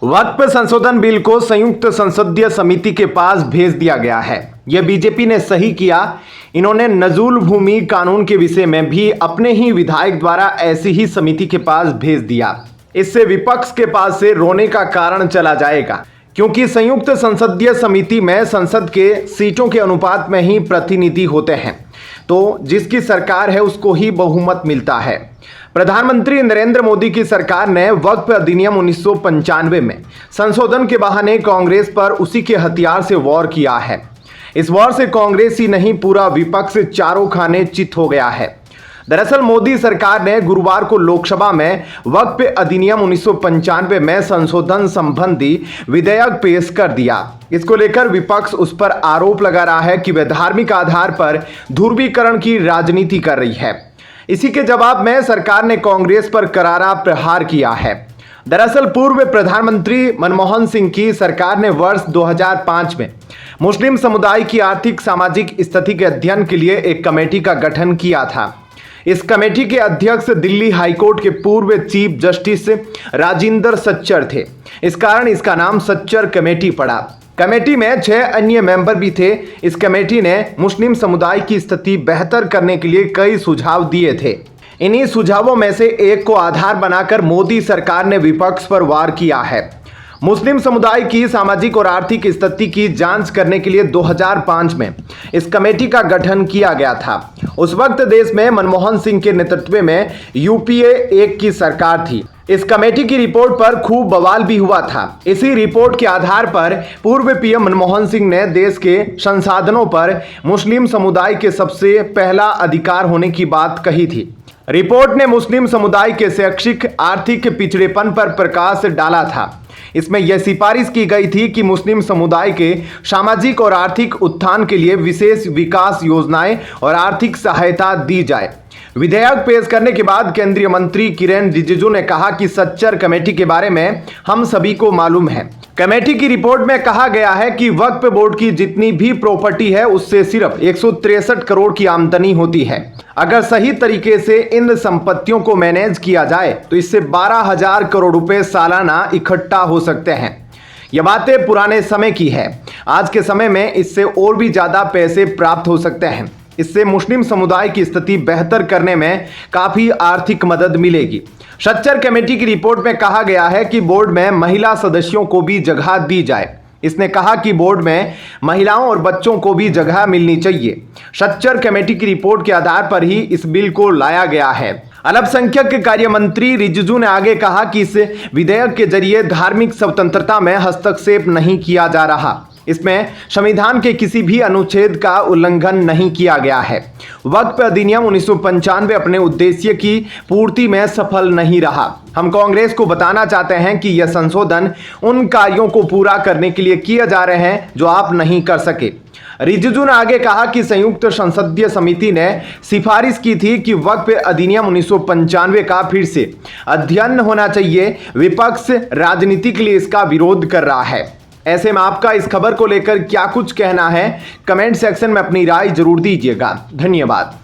वक्फ संशोधन बिल को संयुक्त संसदीय समिति के पास भेज दिया गया है। यह बीजेपी ने सही किया। इन्होंने नजूल भूमि कानून के विषय में भी अपने ही विधायक द्वारा ऐसी ही समिति के पास भेज दिया। इससे विपक्ष के पास से रोने का कारण चला जाएगा, क्योंकि संयुक्त संसदीय समिति में संसद के सीटों के अनुपात में ही प्रतिनिधि होते हैं, तो जिसकी सरकार है उसको ही बहुमत मिलता है। प्रधानमंत्री नरेंद्र मोदी की सरकार ने वक्फ अधिनियम 1995 में संशोधन के बहाने कांग्रेस पर उसी के हथियार से वॉर किया है। इस वॉर से कांग्रेस ही नहीं, पूरा विपक्ष चारों खाने चित हो गया है। दरअसल मोदी सरकार ने गुरुवार को लोकसभा में वक्फ अधिनियम 1995 में संशोधन संबंधी विधेयक पेश कर दिया। इसको लेकर विपक्ष उस पर आरोप लगा रहा है कि वह धार्मिक आधार पर ध्रुवीकरण की राजनीति कर रही है। इसी के जवाब में सरकार ने कांग्रेस पर करारा प्रहार किया है। दरअसल पूर्व प्रधानमंत्री मनमोहन सिंह की सरकार ने वर्ष 2005 में मुस्लिम समुदाय की आर्थिक सामाजिक स्थिति के अध्ययन के लिए एक कमेटी का गठन किया था। इस कमेटी के अध्यक्ष दिल्ली हाईकोर्ट के पूर्व चीफ जस्टिस राजिंदर सच्चर थे। इस कारण इसका नाम सच्चर कमेटी पड़ा। कमेटी में 6 अन्य मेंबर भी थे। इस कमेटी ने मुस्लिम समुदाय की स्थिति बेहतर करने के लिए कई सुझाव दिए थे। इन्हीं सुझावों में से एक को आधार बनाकर मोदी सरकार ने विपक्ष पर वार किया है। मुस्लिम समुदाय की सामाजिक और आर्थिक स्थिति की जांच करने के लिए 2005 में इस कमेटी का गठन किया गया था। उस वक्त देश में मनमोहन सिंह के नेतृत्व में यूपीए 1 की सरकार थी। इस कमेटी की रिपोर्ट पर खूब बवाल भी हुआ था। इसी रिपोर्ट के आधार पर पूर्व पीएम मनमोहन सिंह ने देश के संसाधनों पर मुस्लिम समुदाय के सबसे पहला अधिकार होने की बात कही थी। रिपोर्ट ने मुस्लिम समुदाय के शैक्षिक आर्थिक पिछड़ेपन पर प्रकाश डाला था। इसमें यह सिफारिश की गई थी कि मुस्लिम समुदाय के सामाजिक और आर्थिक उत्थान के लिए विशेष विकास योजनाएं और आर्थिक सहायता दी जाए। विधेयक पेश करने के बाद केंद्रीय मंत्री किरेन रिजिजू ने कहा कि सच्चर कमेटी के बारे में हम सभी को मालूम है। कमेटी की रिपोर्ट में कहा गया है कि वक्फ बोर्ड की जितनी भी प्रॉपर्टी है उससे सिर्फ 163 करोड़ की आमदनी होती है। अगर सही तरीके से इन संपत्तियों को मैनेज किया जाए तो इससे 12,000 करोड़ रुपए सालाना इकट्ठा हो सकते हैं। यह बातें पुराने समय की है। आज के समय में इससे और भी ज्यादा पैसे प्राप्त हो सकते हैं। इससे मुस्लिम समुदाय की स्थिति बेहतर करने में काफी आर्थिक मदद मिलेगी। सच्चर कमेटी की रिपोर्ट में कहा गया है कि बोर्ड में महिला सदस्यों को भी जगह दी जाए। इसने कहा कि बोर्ड में महिलाओं और बच्चों को भी जगह मिलनी चाहिए। सच्चर कमेटी की रिपोर्ट के आधार पर ही इस बिल को लाया गया है। अल्पसंख्यक कार्य मंत्री रिजिजू ने आगे कहा कि इस विधेयक के जरिए धार्मिक स्वतंत्रता में हस्तक्षेप नहीं किया जा रहा। इसमें संविधान के किसी भी अनुच्छेद का उल्लंघन नहीं किया गया है। वक्फ अधिनियम 1995 अपने उद्देश्य की पूर्ति में सफल नहीं रहा। हम कांग्रेस को बताना चाहते हैं कि यह संशोधन उन कार्यों को पूरा करने के लिए किए जा रहे हैं जो आप नहीं कर सके। रिजिजू ने आगे कहा कि संयुक्त संसदीय समिति ने सिफारिश की थी कि वक्फ अधिनियम 1995 का फिर से अध्ययन होना चाहिए। विपक्ष राजनीति के लिए इसका विरोध कर रहा है। ऐसे में आपका इस खबर को लेकर क्या कुछ कहना है, कमेंट सेक्शन में अपनी राय जरूर दीजिएगा। धन्यवाद।